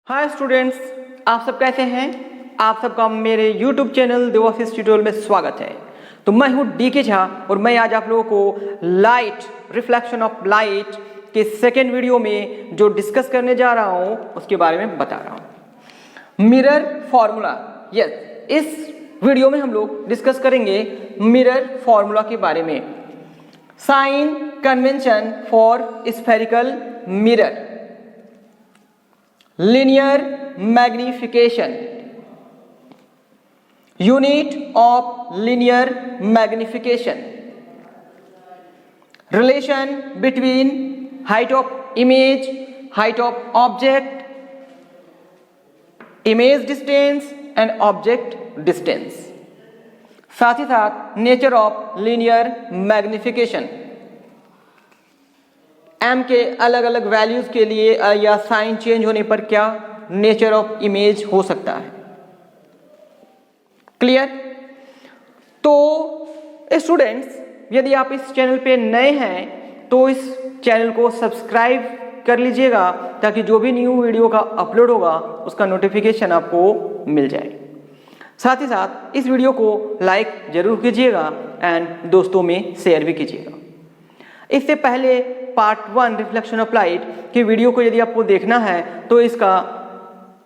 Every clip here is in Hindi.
हाय स्टूडेंट्स, आप सब कैसे हैं। आप सबका मेरे YouTube चैनल देवाशीष ट्यूटोरियल में स्वागत है। तो मैं हूं DK झा और मैं आज आप लोगों को लाइट रिफ्लेक्शन ऑफ लाइट के सेकेंड वीडियो में जो डिस्कस करने जा रहा हूं उसके बारे में बता रहा हूं। मिरर फॉर्मूला, यस, इस वीडियो में हम लोग डिस्कस करेंगे मिरर फॉर्मूला के बारे में। Sign convention for spherical mirror, linear magnification, unit of linear magnification, relation between height of image, height of object, image distance and object distance, साथ ही साथ nature of linear magnification, m के अलग अलग वैल्यूज के लिए या साइन चेंज होने पर क्या नेचर ऑफ इमेज हो सकता है। क्लियर। तो स्टूडेंट्स, यदि आप इस चैनल पे नए हैं तो इस चैनल को सब्सक्राइब कर लीजिएगा ताकि जो भी न्यू वीडियो का अपलोड होगा उसका नोटिफिकेशन आपको मिल जाए। साथ ही साथ इस वीडियो को लाइक जरूर कीजिएगा एंड दोस्तों में शेयर भी कीजिएगा। इससे पहले पार्ट 1 रिफ्लेक्शन ऑफ लाइट की वीडियो को यदि आपको देखना है तो इसका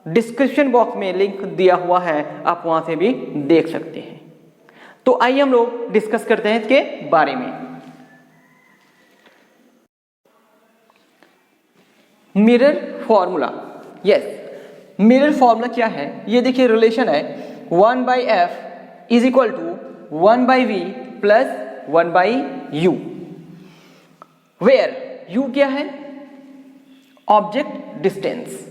डिस्क्रिप्शन बॉक्स में लिंक दिया हुआ है, आप वहां से भी देख सकते हैं। तो आइए हम लोग डिस्कस करते हैं इसके बारे में। Mirror formula, yes, mirror formula क्या है ये देखिए। रिलेशन है 1/f is equal to 1/v plus 1/u, where u क्या है, ऑब्जेक्ट डिस्टेंस।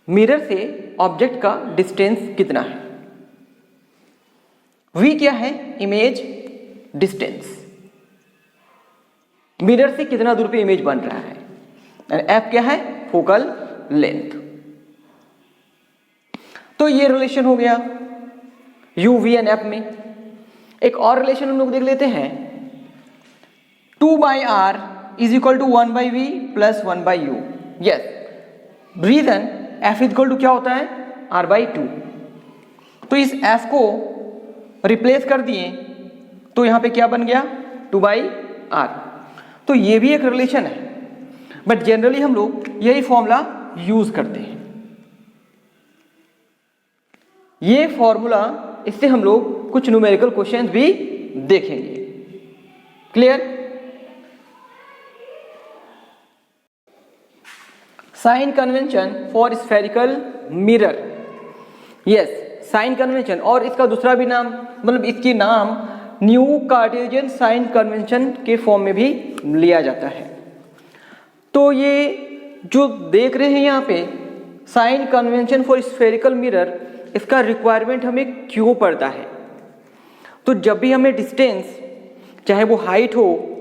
मिरर से ऑब्जेक्ट का डिस्टेंस कितना है। v क्या है, इमेज डिस्टेंस, मिरर से कितना दूर पे इमेज बन रहा है। एंड f क्या है, फोकल लेंथ। तो ये रिलेशन हो गया u, v एंड f में। एक और रिलेशन हम लोग देख लेते हैं, 2/r is equal to 1/v plus 1/u। Yes, reason f is equal to क्या होता है, r/2। तो इस f को रिप्लेस कर दिए तो यहां पे क्या बन गया, 2/r। तो ये भी एक रिलेशन है, बट जनरली हम लोग यही फॉर्मूला यूज करते हैं। ये फॉर्मूला, इससे हम लोग कुछ न्यूमेरिकल क्वेश्चंस भी देखेंगे। Clear. Sign convention for spherical mirror, yes, sign convention, और इसका दूसरा भी नाम, मतलब इसकी नाम न्यू कार्टेशियन साइन कन्वेंशन के फॉर्म में भी लिया जाता है। तो ये जो देख रहे हैं यहाँ पे sign convention for spherical mirror, इसका रिक्वायरमेंट हमें क्यों पड़ता है। तो जब भी हमें डिस्टेंस, चाहे वो हाइट हो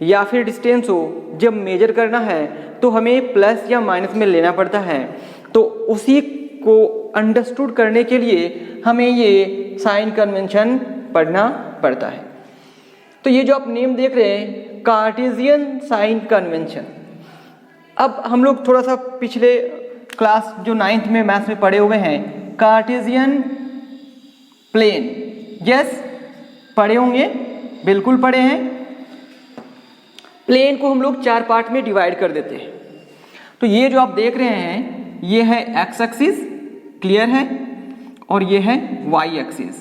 या फिर डिस्टेंस हो, जब मेजर करना है तो हमें प्लस या माइनस में लेना पड़ता है। तो उसी को अंडरस्टूड करने के लिए हमें ये साइन कन्वेंशन पढ़ना पड़ता है। तो ये जो आप नेम देख रहे हैं, कार्टेशियन साइन कन्वेंशन। अब हम लोग थोड़ा सा पिछले क्लास जो 9th में मैथ्स में पढ़े हुए हैं, कार्टेशियन प्लेन, यस, पढ़े होंगे, बिल्कुल पढ़े हैं। प्लेन को हम लोग 4 पार्ट में डिवाइड कर देते हैं। तो ये जो आप देख रहे हैं ये है एक्स एक्सिस, क्लियर है, और ये है वाई एक्सिस,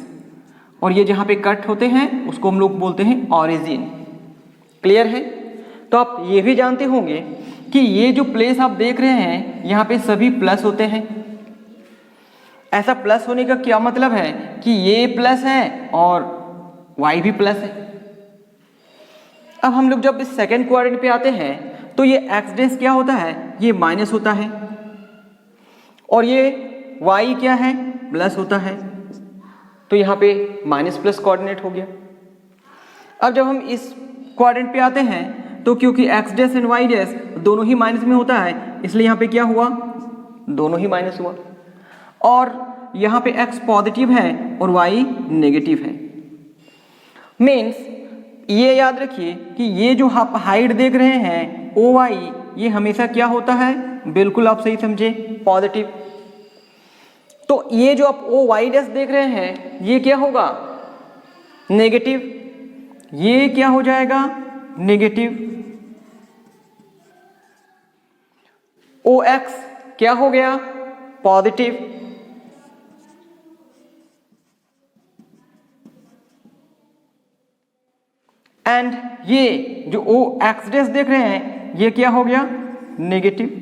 और ये जहाँ पे कट होते हैं उसको हम लोग बोलते हैं ऑरिजिन, क्लियर है। तो आप ये भी जानते होंगे कि ये जो प्लेस आप देख रहे हैं यहाँ पे सभी प्लस होते हैं। ऐसा प्लस होने का क्या मतलब है कि ये प्लस है और वाई भी प्लस है। अब हम लोग जब इस सेकेंड क्वाड्रेंट पे आते हैं तो ये एक्स डेस क्या होता है, ये माइनस होता है, और ये वाई क्या है, प्लस होता है। तो यहाँ पे माइनस प्लस कोऑर्डिनेट हो गया। अब जब हम इस क्वाड्रेंट पे आते हैं तो क्योंकि एक्स डेस एंड वाई डेस दोनों ही माइनस में होता है, इसलिए यहाँ पे क्या हुआ, दोनों ही माइनस हुआ। और यहाँ पे एक्स पॉजिटिव है और वाई नेगेटिव है। मीन्स ये याद रखिए कि ये जो आप हाइट देख रहे हैं ओ वाई, ये हमेशा क्या होता है, बिल्कुल आप सही समझे, पॉजिटिव। तो ये जो आप ओ वाई डैश देख रहे हैं ये क्या होगा, नेगेटिव। ये क्या हो जाएगा, नेगेटिव। ओ एक्स क्या हो गया, पॉजिटिव। एंड ये जो ओ एक्स डैश देख रहे हैं ये क्या हो गया, नेगेटिव।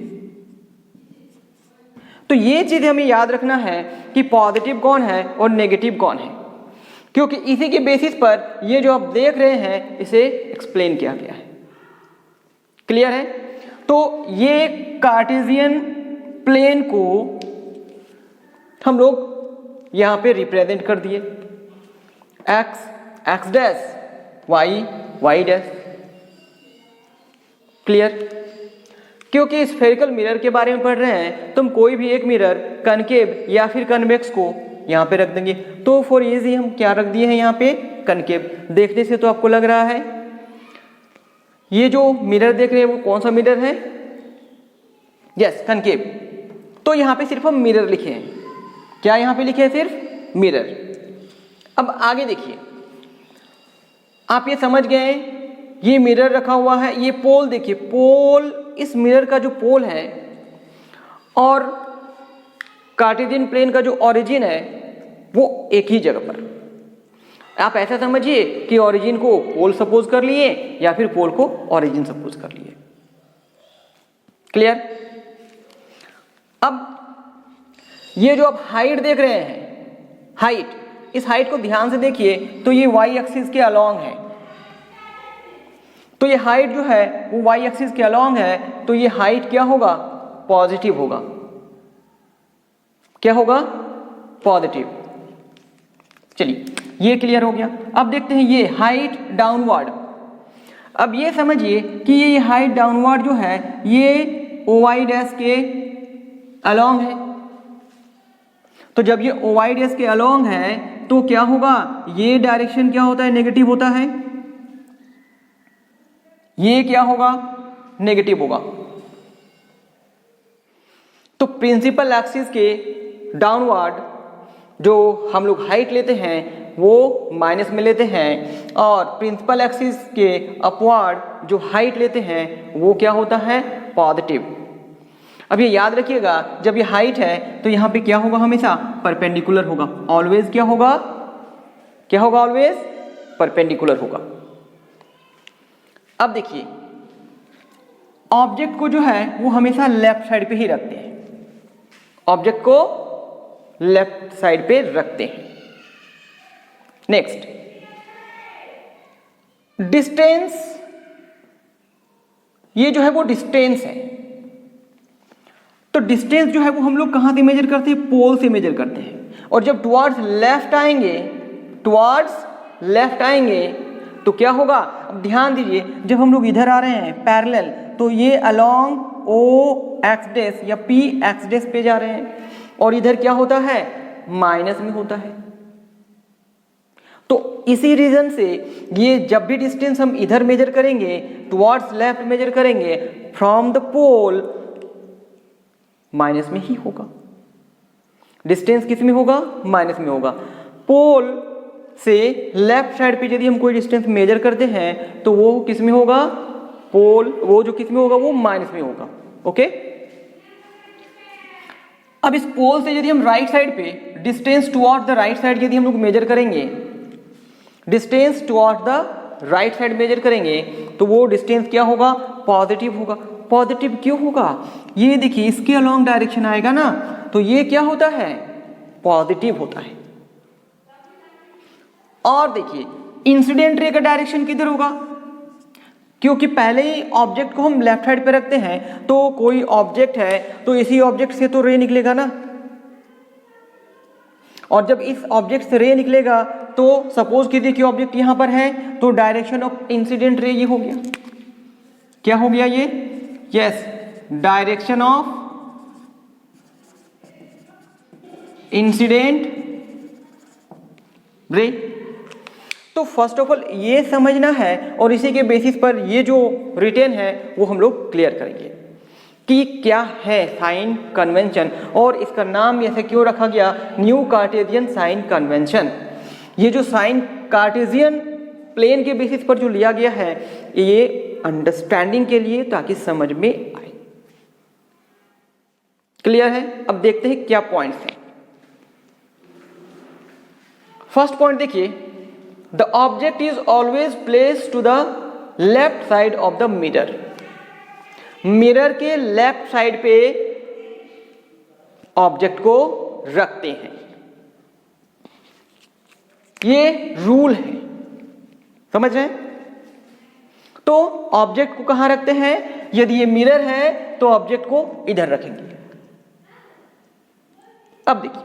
तो ये चीज हमें याद रखना है कि पॉजिटिव कौन है और नेगेटिव कौन है, क्योंकि इसी के बेसिस पर ये जो आप देख रहे हैं इसे एक्सप्लेन किया गया है। क्लियर है। तो ये कार्टेशियन प्लेन को हम लोग यहां पे रिप्रेजेंट कर दिए, X X dash, Y Y dash. Clear. क्योंकि स्फेरिकल मिरर के बारे में पढ़ रहे हैं तो हम कोई भी एक मिरर कनकेव या फिर कन्वेक्स को यहाँ पे रख देंगे। तो फॉर इजी हम क्या रख दिए हैं यहाँ पे, कनकेव। देखने से तो आपको लग रहा है ये जो मिरर देख रहे हैं वो कौन सा मिरर है, यस कनकेव। तो यहाँ पे सिर्फ हम मिरर लिखे हैं, क्या यहाँ पे लिखे हैं, सिर्फ मिरर। अब आगे देखिए, आप ये समझ गए, ये मिरर रखा हुआ है, ये पोल देखिए, पोल इस मिरर का जो पोल है और कार्टेशियन प्लेन का जो ओरिजिन है वो एक ही जगह पर। आप ऐसा समझिए कि ओरिजिन को पोल सपोज कर लिए या फिर पोल को ओरिजिन सपोज कर लिए। क्लियर। अब ये जो आप हाइट देख रहे हैं, हाइट, इस हाइट को ध्यान से देखिए तो ये वाई एक्सिस के अलोंग है। तो ये हाइट जो है वो वाई एक्सिस के अलोंग है, तो ये हाइट क्या होगा, पॉजिटिव होगा। क्या होगा, पॉजिटिव। चलिए ये क्लियर हो गया। अब देखते हैं ये हाइट डाउनवर्ड। अब ये समझिए कि ये हाइट डाउनवर्ड जो है ये ओ वाई डैश के अलोंग है। तो जब ये ओ वाई डैश के अलोंग है तो क्या होगा, ये डायरेक्शन क्या होता है, नेगेटिव होता है। ये क्या होगा, नेगेटिव होगा। तो प्रिंसिपल एक्सिस के डाउनवर्ड जो हम लोग हाइट लेते हैं वो माइनस में लेते हैं, और प्रिंसिपल एक्सिस के अपवर्ड जो हाइट लेते हैं वो क्या होता है, पॉजिटिव। अब ये याद रखिएगा, जब ये हाइट है तो यहाँ पे क्या होगा, हमेशा परपेंडिकुलर होगा। ऑलवेज क्या होगा, क्या होगा, ऑलवेज परपेंडिकुलर होगा। अब देखिए, ऑब्जेक्ट को जो है वो हमेशा लेफ्ट साइड पे ही रखते हैं, ऑब्जेक्ट को लेफ्ट साइड पे रखते हैं। नेक्स्ट, डिस्टेंस, ये जो है वो डिस्टेंस है। तो डिस्टेंस जो है वो हम लोग कहां से मेजर करते हैं, पोल से मेजर करते हैं। और जब टुवार्ड्स लेफ्ट आएंगे, टुवार्ड्स लेफ्ट आएंगे तो क्या होगा, अब ध्यान दीजिए, जब हम लोग इधर आ रहे हैं पैरेलल तो ये अलोंग ओ एक्स डैश या पी एक्स डैश पे जा रहे हैं, और इधर क्या होता है, माइनस में होता है। तो इसी रीजन से ये जब भी डिस्टेंस हम इधर मेजर करेंगे, टुवार्ड्स लेफ्ट मेजर करेंगे, फ्रॉम द पोल माइनस में ही होगा। डिस्टेंस किस में होगा, माइनस में होगा। पोल से लेफ्ट साइड पे यदि हम कोई डिस्टेंस मेजर करते हैं तो वो किस में होगा, पोल वो जो किस में होगा, वो माइनस में होगा। ओके। अब इस पोल से यदि हम राइट साइड पे distance toward the right side यदि हम लोग मेजर करेंगे, distance toward the right side measure करेंगे तो वो डिस्टेंस क्या होगा, पॉजिटिव होगा। पॉजिटिव क्यों होगा, ये देखिए इसके अलोंग डायरेक्शन आएगा ना, तो ये क्या होता है, पॉजिटिव होता है। और देखिए इंसिडेंट रे का डायरेक्शन किधर होगा, क्योंकि पहले ही ऑब्जेक्ट को हम लेफ्ट साइड पे रखते हैं, तो कोई ऑब्जेक्ट है तो इसी ऑब्जेक्ट से तो रे निकलेगा ना, और जब इस ऑब्जेक्ट से रे निकलेगा तो सपोज कीजिए कि ऑब्जेक्ट यहां पर है, तो डायरेक्शन ऑफ इंसिडेंट रे ये हो गया, क्या हो गया ये, yes, direction of incident ray. तो फर्स्ट ऑफ ऑल ये समझना है, और इसी के बेसिस पर ये जो रिटेन है वो हम लोग क्लियर करेंगे कि क्या है साइन कन्वेंशन और इसका नाम ऐसे क्यों रखा गया, न्यू कार्टेशियन साइन कन्वेंशन। ये जो साइन कार्टेशियन प्लेन के बेसिस पर जो लिया गया है ये अंडरस्टैंडिंग के लिए, ताकि समझ में आए। क्लियर है? अब देखते हैं क्या पॉइंट्स हैं। फर्स्ट पॉइंट देखिए, the object is always placed to the left side of the mirror. Mirror के लेफ्ट साइड पे ऑब्जेक्ट को रखते हैं, ये रूल है, समझ रहे हैं? तो ऑब्जेक्ट को कहां रखते हैं? यदि ये मिरर है तो ऑब्जेक्ट को इधर रखेंगे। अब देखिए,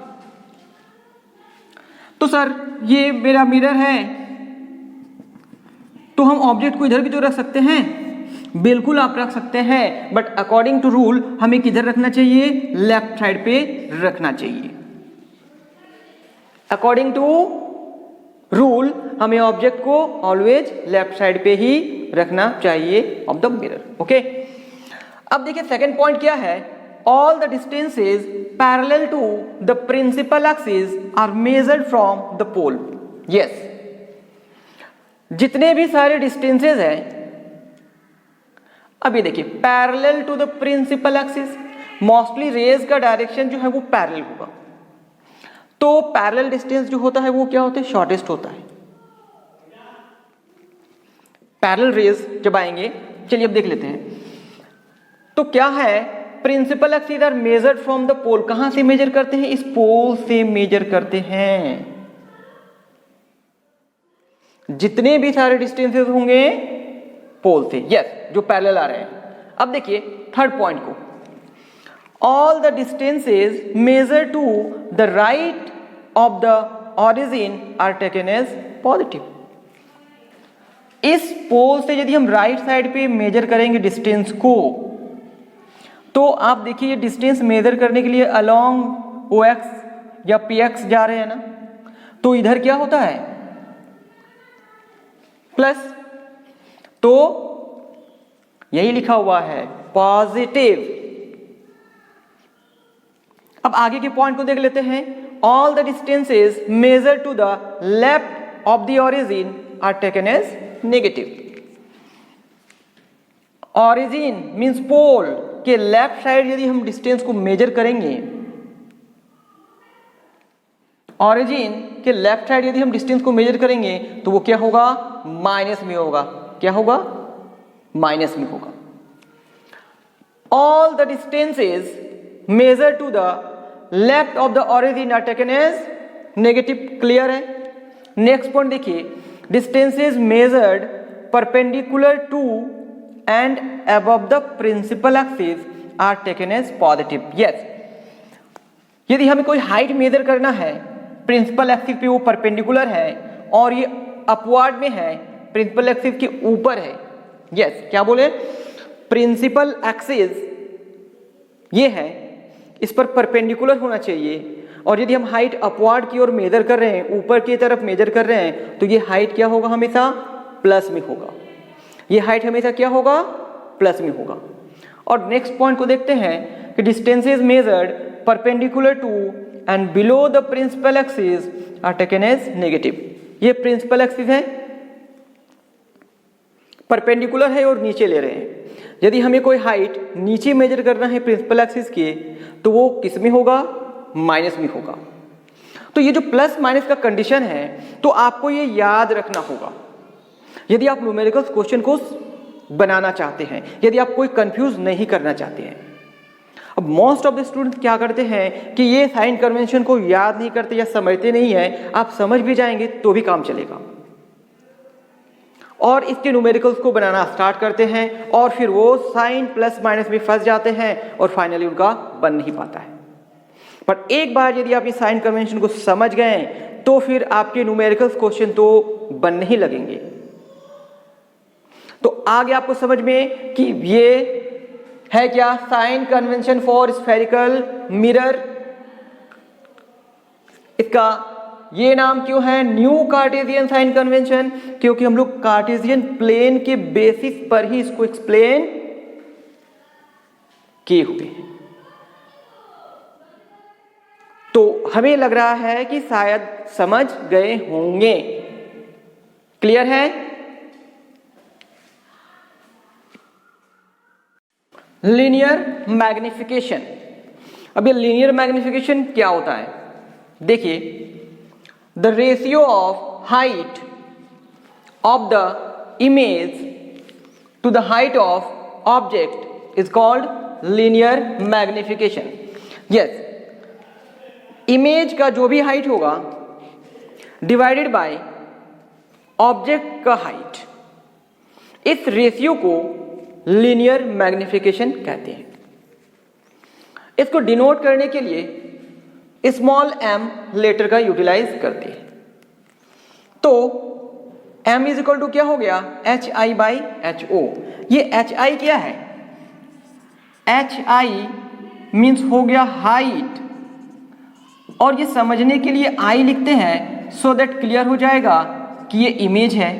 तो सर ये मेरा मिरर है तो हम ऑब्जेक्ट को इधर भी तो रख सकते हैं। बिल्कुल आप रख सकते हैं, बट अकॉर्डिंग टू रूल हमें किधर रखना चाहिए? लेफ्ट साइड पे रखना चाहिए। अकॉर्डिंग टू रूल हमें ऑब्जेक्ट को ऑलवेज लेफ्ट साइड पे ही रखना चाहिए ऑफ द मिरर। ओके, अब देखिए सेकंड पॉइंट क्या है, all the distances parallel to the principal axis are measured from the pole. Yes, जितने भी सारे डिस्टेंसेस हैं, अभी देखिए parallel to the principal axis, mostly rays का डायरेक्शन जो है वो पैरेलल होगा, तो पैरेलल डिस्टेंस जो होता है वो क्या होता है? शॉर्टेस्ट होता है। पैरेलल रेज जब आएंगे, चलिए अब देख लेते हैं। तो क्या है, principal axis are measured from the pole. कहां से मेजर करते हैं? इस पोल से मेजर करते हैं। जितने भी सारे डिस्टेंसेस होंगे पोल से, यस, जो पैरेलल आ रहे हैं। अब देखिए थर्ड पॉइंट को, all the distances measured to the right of the origin are taken as positive। इस पोल से यदि हम राइट साइड पे मेजर करेंगे डिस्टेंस को, तो आप देखिए ये डिस्टेंस मेजर करने के लिए अलोंग OX या PX जा रहे हैं ना, तो इधर क्या होता है? प्लस, तो यही लिखा हुआ है पॉजिटिव। अब आगे के पॉइंट को देख लेते हैं, all the distances measure to the left of the origin are taken as negative. Origin means pole के लेफ्ट साइड यदि हम डिस्टेंस को मेजर करेंगे, ओरिजिन के लेफ्ट साइड यदि हम डिस्टेंस को मेजर करेंगे तो वो क्या होगा? माइनस में होगा। क्या होगा? माइनस में होगा। All the distances measure to the left of the origin are taken as negative. Clear है? नेक्स्ट पॉइंट देखिए, distances measured perpendicular to and above the principal axis are taken as positive. Yes, यदि हमें कोई हाइट मेजर करना है, प्रिंसिपल एक्सिस पे वो परपेंडिकुलर है और ये अपवर्ड में है, प्रिंसिपल एक्सिस के ऊपर है। यस, क्या बोले? प्रिंसिपल एक्सिस ये है, इस पर परपेंडिकुलर होना चाहिए, और यदि हम हाइट अपवर्ड की ओर मेजर कर रहे हैं, ऊपर की तरफ मेजर कर रहे हैं, तो ये हाइट क्या होगा? हमेशा प्लस में होगा। ये हाइट हमेशा क्या होगा? प्लस में होगा। और नेक्स्ट पॉइंट को देखते हैं कि distances measured perpendicular to and below the principal axis are taken as negative. ये प्रिंसिपल एक्सिस है, परपेंडिकुलर है और नीचे ले रहे हैं। यदि हमें कोई हाइट नीचे मेजर करना है प्रिंसिपल एक्सिस के, तो वो किस में होगा? माइनस में होगा। तो ये जो प्लस माइनस का कंडीशन है, तो आपको ये याद रखना होगा यदि आप न्यूमेरिकल्स क्वेश्चन को बनाना चाहते हैं, यदि आप कोई कंफ्यूज नहीं करना चाहते हैं। अब मोस्ट ऑफ द स्टूडेंट क्या करते हैं कि ये साइन कन्वेंशन को याद नहीं करते या समझते नहीं है। आप समझ भी जाएंगे तो भी काम चलेगा, और इसके न्यूमेरिकल्स को बनाना स्टार्ट करते हैं और फिर वो साइन प्लस माइनस में फंस जाते हैं और फाइनली उनका बन नहीं पाता है। पर एक बार यदि आप ये साइन कन्वेंशन को समझ गए तो फिर आपके न्यूमेरिकल्स क्वेश्चन तो बनने ही लगेंगे। तो आगे आपको समझ में कि ये है क्या? Sign convention for spherical mirror. इसका ये नाम क्यों है न्यू कार्टेशियन साइन कन्वेंशन? क्योंकि हम लोग कार्टेशियन प्लेन के बेसिस पर ही इसको एक्सप्लेन किए हुए हैं। तो हमें लग रहा है कि शायद समझ गए होंगे। क्लियर है? Linear magnification. अब ये लीनियर मैग्निफिकेशन क्या होता है? देखिए, the ratio of height of the image to the height of object is called linear magnification. Yes, image का जो भी हाइट होगा डिवाइडेड बाय ऑब्जेक्ट का हाइट, इस रेशियो को लीनियर मैग्निफिकेशन कहते हैं। इसको डिनोट करने के लिए स्मॉल m लेटर का यूटिलाइज करते हैं। तो m इज इक्वल टू क्या हो गया? HI/HO। ये HI क्या है? HI मीन्स हो गया हाइट, और ये समझने के लिए I लिखते हैं सो दैट क्लियर हो जाएगा कि ये इमेज है।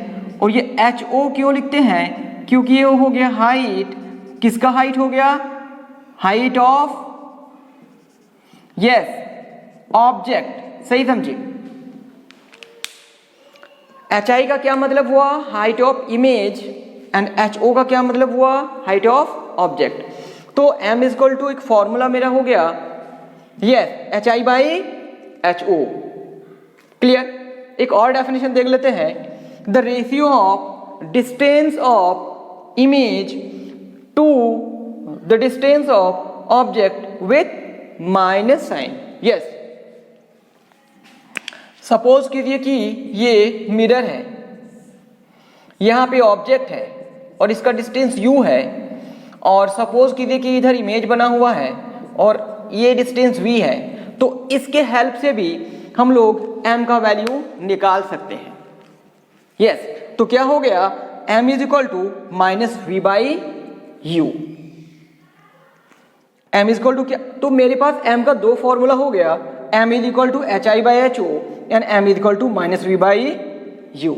और ये HO क्यों लिखते हैं? क्योंकि ये हो गया हाइट। किसका हाइट हो गया? Height of, yes, object. सही समझिए। HI का क्या मतलब हुआ? Height of image. And HO का क्या मतलब हुआ? Height of object. तो M इज इक्वल टू एक फॉर्मूला मेरा हो गया, यस, HI/HO। क्लियर? एक और डेफिनेशन देख लेते हैं। The ratio of distance of image to the distance of object with minus sign. Yes, suppose कीजिए कि ये मिरर है, यहां पे ऑब्जेक्ट है और इसका डिस्टेंस u है, और सपोज कीजिए कि इधर इमेज बना हुआ है और ये डिस्टेंस v है। तो इसके हेल्प से भी हम लोग m का वैल्यू निकाल सकते हैं। यस, तो क्या हो गया? m is equal to minus v/u। m is equal to क्या? तो मेरे पास m का दो फॉर्मूला हो गया, m is equal to HI/HO and m is equal to minus v/u।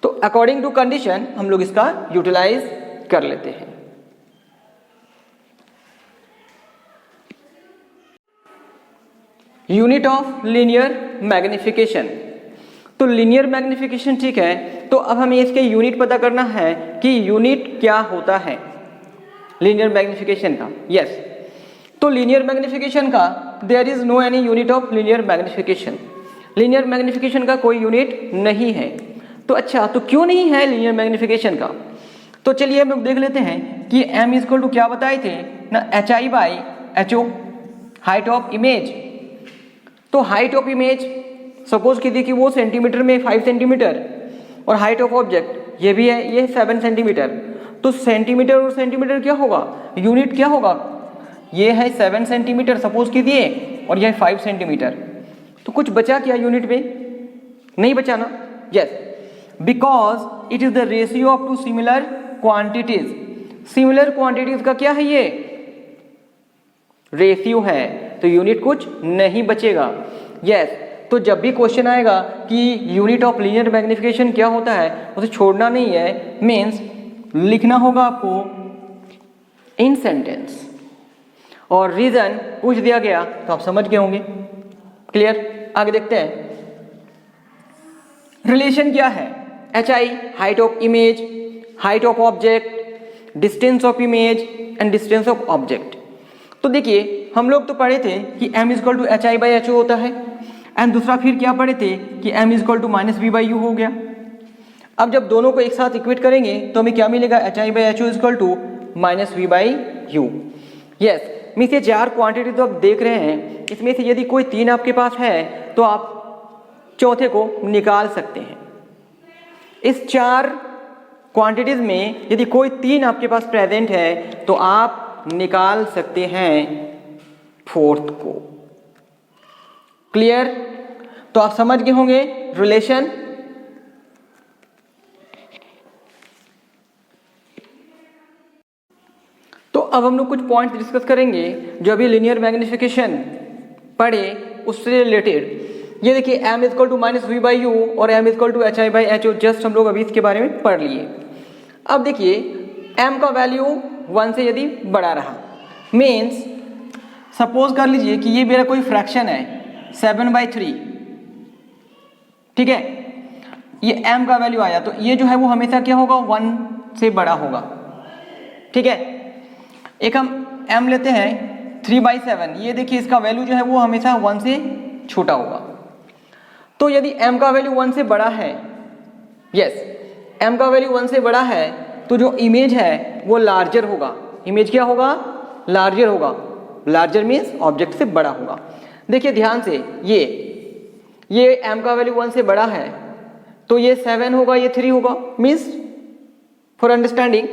तो अकॉर्डिंग टू कंडीशन हम लोग इसका यूटिलाइज कर लेते हैं। Unit of linear magnification. तो लीनियर मैग्निफिकेशन ठीक है, तो अब हमें इसके यूनिट पता करना है कि यूनिट क्या होता है लीनियर मैग्निफिकेशन का। यस, तो लीनियर मैग्निफिकेशन का there is no any unit of linear magnification. Linear magnification का कोई यूनिट नहीं है। तो अच्छा, तो क्यों नहीं है लीनियर मैग्निफिकेशन का? तो चलिए हम लोग देख लेते हैं कि m इज इक्वल टू क्या बताए थे ना, HI/HO, हाइट ऑफ इमेज। तो हाइट ऑफ इमेज सपोज कीजिए कि वो सेंटीमीटर में 5 सेंटीमीटर, और हाइट ऑफ ऑब्जेक्ट ये भी है, ये 7 सेंटीमीटर। तो सेंटीमीटर और सेंटीमीटर क्या होगा? यूनिट क्या होगा? ये है 7 सेंटीमीटर सपोज कीजिए, और ये है 5 सेंटीमीटर। तो कुछ बचा क्या यूनिट में? नहीं बचा ना। Yes, because it is the ratio of two similar quantities. Similar quantities का क्या है? ये रेशियो है, तो यूनिट कुछ नहीं बचेगा। यस, तो जब भी क्वेश्चन आएगा कि यूनिट ऑफ लीनियर मैग्निफिकेशन क्या होता है, उसे छोड़ना नहीं है, मीन्स लिखना होगा आपको इन सेंटेंस, और रीजन पूछ दिया गया तो आप समझ गए होंगे। क्लियर? आगे देखते हैं। रिलेशन क्या है? HI, height of image, height of object, distance of image and distance of object. तो देखिए, हम लोग तो पढ़े थे कि m is equal to HI/HO होता है, एंड दूसरा फिर क्या पढ़े थे कि m is equal to minus v/u हो गया। अब जब दोनों को एक साथ इक्वेट करेंगे तो हमें क्या मिलेगा? HI/HO is equal to minus v/u। Yes, means ये 4 क्वांटिटी तो आप देख रहे हैं, इसमें से यदि कोई 3 आपके पास है तो आप चौथे को निकाल सकते हैं। इस 4 क्वांटिटीज में यदि कोई 3 आपके पास प्रेजेंट है तो आप निकाल सकते हैं 4th को। क्लियर? तो आप समझ गए होंगे रिलेशन। तो अब हम लोग कुछ पॉइंट्स डिस्कस करेंगे जो अभी लीनियर मैग्निफिकेशन पढ़े उससे रिलेटेड। ये देखिए, m is equal to minus v/u और m is equal to HI/HO, just हम लोग अभी इसके बारे में पढ़ लिए। अब देखिए, m का वैल्यू 1 से यदि बड़ा रहा, मीन्स सपोज कर लीजिए कि ये मेरा कोई फ्रैक्शन है 7/3, ठीक है, ये m का वैल्यू आया तो ये जो है वो हमेशा क्या होगा, 1 से बड़ा होगा, ठीक है। एक हम m लेते हैं 3/7, ये देखिए इसका वैल्यू जो है वो हमेशा 1 से छोटा होगा। तो यदि m का वैल्यू 1 से बड़ा है, यस m का वैल्यू 1 से बड़ा है तो जो इमेज है वो लार्जर होगा। इमेज क्या होगा, लार्जर होगा। लार्जर मीन्स ऑब्जेक्ट से बड़ा होगा। देखिए ध्यान से, ये m का वैल्यू 1 से बड़ा है तो ये 7 होगा, ये 3 होगा, मीन्स फॉर अंडरस्टैंडिंग,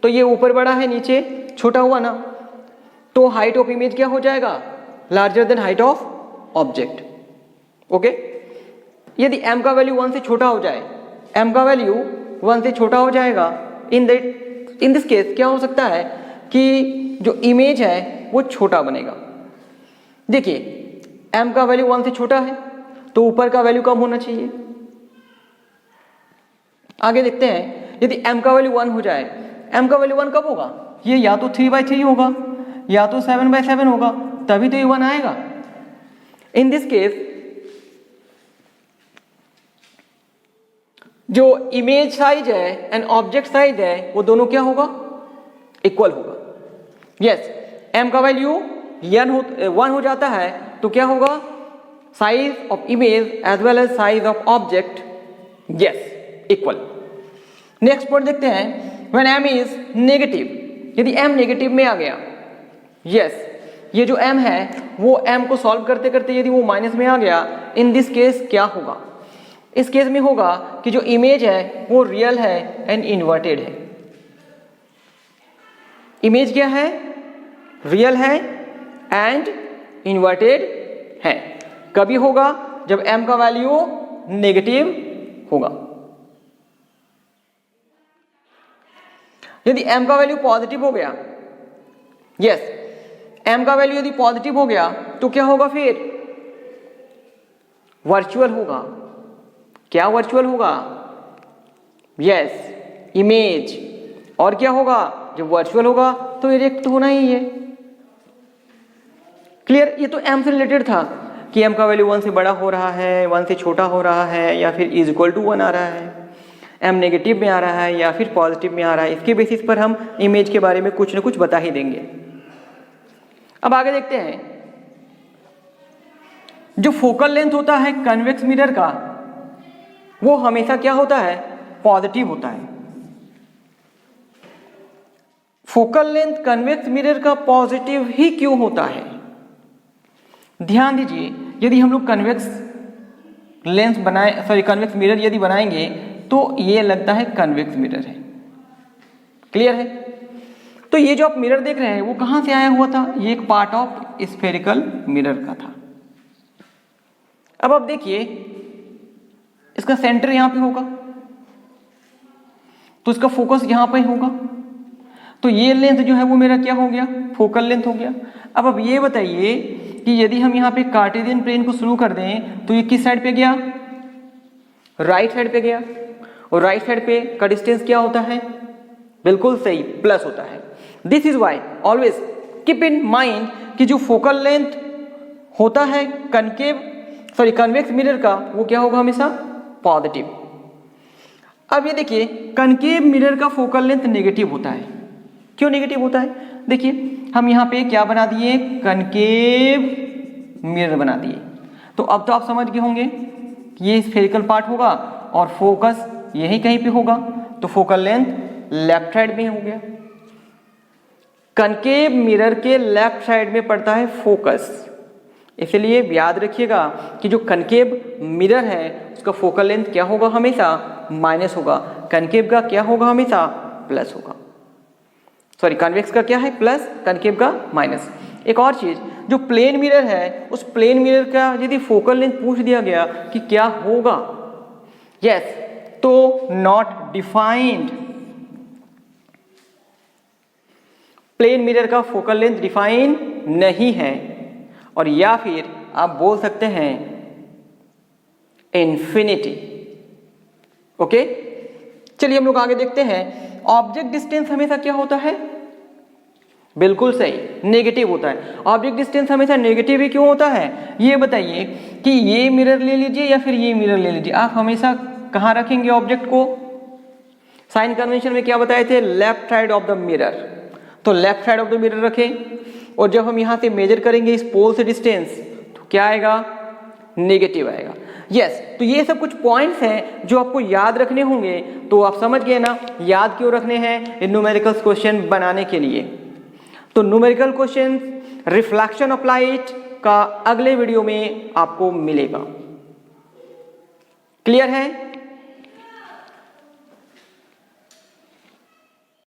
तो ये ऊपर बड़ा है नीचे छोटा हुआ ना, तो हाइट ऑफ इमेज क्या हो जाएगा, larger than height of object. Okay, यदि m का वैल्यू 1 से छोटा हो जाए, m का वैल्यू 1 से छोटा हो जाएगा, इन दिस केस क्या हो सकता है कि जो इमेज है वो छोटा बनेगा। देखिए m का वैल्यू 1 से छोटा है तो ऊपर का वैल्यू कम होना चाहिए। आगे देखते हैं, यदि m का वैल्यू 1 हो जाए, m का वैल्यू 1 कब होगा, ये या तो 3/3 होगा या तो 7/7 होगा, तभी तो ये 1 आएगा। इन दिस केस जो इमेज साइज है एंड ऑब्जेक्ट साइज है वो दोनों क्या होगा, इक्वल होगा। यस, m का वैल्यू 1 हो जाता है तो क्या होगा, size of image as well as size of object, yes, equal. Next point देखते हैं, व्हेन m इज नेगेटिव, यदि m नेगेटिव में आ गया, यस, ये जो m है वो m को सॉल्व करते करते यदि वो माइनस में आ गया, इन दिस केस क्या होगा, इस केस में होगा कि जो इमेज है वो रियल है एंड इन्वर्टेड है। इमेज क्या है, रियल है एंड इन्वर्टेड है। कभी होगा जब m का वैल्यू नेगेटिव होगा। यदि m का वैल्यू पॉजिटिव हो गया, यस, m का वैल्यू यदि पॉजिटिव हो गया तो क्या होगा, फिर वर्चुअल होगा। क्या वर्चुअल होगा, यस, इमेज। और क्या होगा, जब वर्चुअल होगा तो इरेक्ट होना ही है। क्लियर, ये तो m से रिलेटेड था कि m का वैल्यू 1 से बड़ा हो रहा है, 1 से छोटा हो रहा है, या फिर इज इक्वल टू 1 आ रहा है, m नेगेटिव में आ रहा है या फिर पॉजिटिव में आ रहा है। इसके बेसिस पर हम इमेज के बारे में कुछ ना कुछ बता ही देंगे। अब आगे देखते हैं, जो फोकल लेंथ होता है कन्वेक्स मिरर का वो हमेशा क्या होता है, पॉजिटिव होता है। फोकल लेंथ कन्वेक्स मिरर का पॉजिटिव ही क्यों होता है, ध्यान दीजिए। यदि हम लोग कन्वेक्स लेंस कन्वेक्स मिरर यदि बनाएंगे तो ये लगता है कन्वेक्स मिरर है। क्लियर है, तो ये जो आप मिरर देख रहे हैं वो कहां से आया हुआ था, ये एक पार्ट ऑफ स्फेरिकल मिरर का था। अब आप देखिए, इसका सेंटर यहां पे होगा तो इसका फोकस यहां पे होगा, तो ये लेंथ जो है वो मेरा क्या हो गया, फोकल लेंथ हो गया। अब ये बताइए कि यदि हम यहाँ पे कार्टेशियन प्लेन को शुरू कर दें तो ये किस साइड पे गया, राइट साइड पे गया, और राइट साइड पे का डिस्टेंस क्या होता है, बिल्कुल सही, प्लस होता है। This is why always keep in mind कि जो फोकल लेंथ होता है कन्वेक्स मिरर का वो क्या होगा, हमेशा पॉजिटिव। अब ये देखिए, कनकेव मिरर का फोकल लेंथ नेगेटिव होता है। क्यों नेगेटिव होता है, देखिए हम यहाँ पे क्या बना दिए, कनकेव मिरर बना दिए। तो अब तो आप समझ गए होंगे कि ये स्फेरिकल पार्ट होगा और फोकस यही कहीं पे होगा, तो फोकल लेंथ लेफ्ट साइड में हो गया। कनकेव मिरर के लेफ्ट साइड में पड़ता है फोकस, इसलिए याद रखिएगा कि जो कनकेव मिरर है उसका फोकल लेंथ क्या होगा, हमेशा माइनस होगा। कनकेव का क्या होगा, हमेशा प्लस होगा। सॉरी, कन्वेक्स का क्या है, प्लस, कनकेव का माइनस। एक और चीज, जो प्लेन मिरर है उस प्लेन मिरर का यदि फोकल लेंथ पूछ दिया गया कि क्या होगा, यस, तो नॉट डिफाइंड। प्लेन मिरर का फोकल लेंथ डिफाइन नहीं है, और या फिर आप बोल सकते हैं इंफिनिटी। ओके, चलिए हम लोग आगे देखते हैं। ऑब्जेक्ट डिस्टेंस हमेशा क्या होता है, बिल्कुल सही, नेगेटिव होता है। ऑब्जेक्ट डिस्टेंस हमेशा नेगेटिव ही क्यों होता है, ये बताइए कि ये मिरर ले लीजिए या फिर ये मिरर ले लीजिए, आप हमेशा कहाँ रखेंगे ऑब्जेक्ट को? साइन कन्वेंशन में क्या बताए थे, left side of the mirror, तो left side of the mirror रखें। और जब हम यहाँ से मेजर करेंगे इस पोल से डिस्टेंस, तो क्या आएगा, नेगेटिव आएगा। यस, तो ये सब कुछ पॉइंट्स हैं जो आपको याद रखने होंगे। तो आप समझ गए ना, याद क्यों रखने हैं, न्यूमेरिकल क्वेश्चन बनाने के लिए। तो numerical question reflection of light का अगले वीडियो में आपको मिलेगा। क्लियर है?